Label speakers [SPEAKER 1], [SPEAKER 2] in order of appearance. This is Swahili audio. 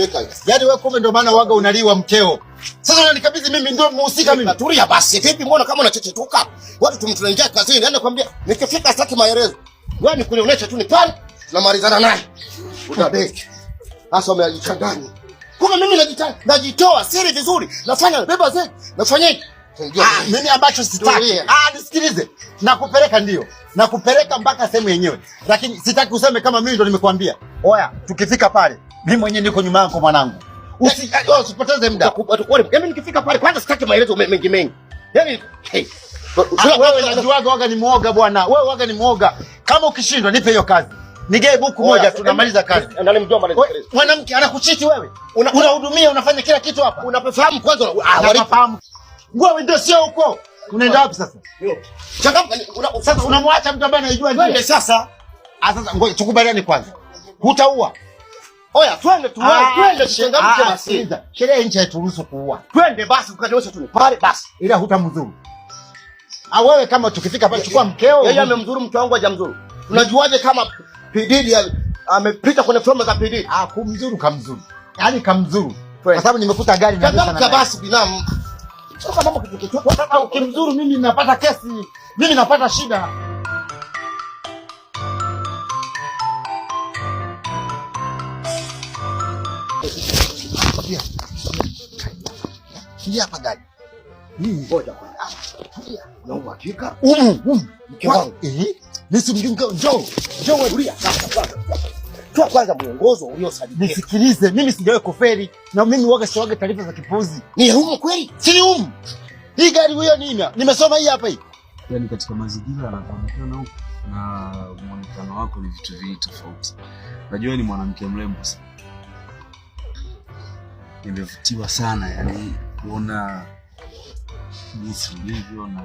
[SPEAKER 1] cheka. Yaani wewe kumbe ndio maana waga unaliwa mkeo. Sasa unanikabidhi mimi ndio muhusika mimi.
[SPEAKER 2] Tulia basi. Vipi mbona kama unachechetuka? Watu tunaingia kazini, yaani nakwambia nikifika sitaki maelezo. Wewe ni kunionyesha tu ni pale tunamalizana naye. Utabeki. Sasa umejichanganya. Kumbe mimi najitoa siri vizuri. Nafanya beba zetu. Nafanyaje?
[SPEAKER 1] Mimi ambacho sitaki. Nisikilize. Nakupeleka ndio. Nakupeleka mpaka sehemu yenyewe. Lakini sitaki useme kama mimi ndo nimekuambia. Oya, tukifika pale, mimi mwenyewe niko nyuma yako mwanangu. Usipoteze muda.
[SPEAKER 2] Mimi nikifika pale kwanza sitaki maelezo mengi. Yaani
[SPEAKER 1] wewe unajuaga waga ni muoga bwana. Wewe waga ni muoga. Kama ukishindwa nipe hiyo kazi. Nigee buku moja tunamaliza kazi.
[SPEAKER 2] Ndani mjomba
[SPEAKER 1] mwanamke anakuchiti wewe. Unahudumia, unafanya kila kitu hapa.
[SPEAKER 2] Unafahamu kwanza
[SPEAKER 1] unafahamu. Wewe ndio sio huko. Unaenda wapi sasa?
[SPEAKER 2] Changamka
[SPEAKER 1] sasa unamwacha mtu ambaye anajua
[SPEAKER 2] njia. Sasa
[SPEAKER 1] ngoja tukubaliane kwanza. Hutaua.
[SPEAKER 2] Oya, twende tuchangamke basi.
[SPEAKER 1] Sheria nchi haituruhusu kuua.
[SPEAKER 2] Twende basi ukaniosha tu pale basi.
[SPEAKER 1] Ila hutamdhuru. Wewe kama tukifika pale chukua mkeo.
[SPEAKER 2] Yeye amemdhuru mtu wangu hajamdhuru. Unajuaje kama PDD amepita kwenye fomu za PDD?
[SPEAKER 1] Kumdhuru kamdhuru. Yaani kamdhuru. Kwa sababu nimekuta gari na
[SPEAKER 2] changamka basi binamu. Sasa mambo kitu
[SPEAKER 1] sasa ukimdhuru mimi ninapata kesi. Mimi napata shida. Hii hapa gari.
[SPEAKER 2] Ngoja kwanza. Na uhakika?
[SPEAKER 1] Mke wangu. Nisimjunge njoo wewe
[SPEAKER 2] sasa. Toa kwanza mwongozo uliosajiliwa.
[SPEAKER 1] Nisikilize, mimi sijawahi kufeli na mimi waga siwaga taarifa za kipuzi.
[SPEAKER 2] Ni humu kweli?
[SPEAKER 1] Si humu. Hii gari huyo nini? Nimesoma hii hapa hii.
[SPEAKER 3] Yaani katika mazingira yanayoonekana huko na muonekano wako ni vitu viwili tofauti. Najua ni mwanamke mrembo sana. Nimevutiwa sana yani kuona jinsi ulivyo na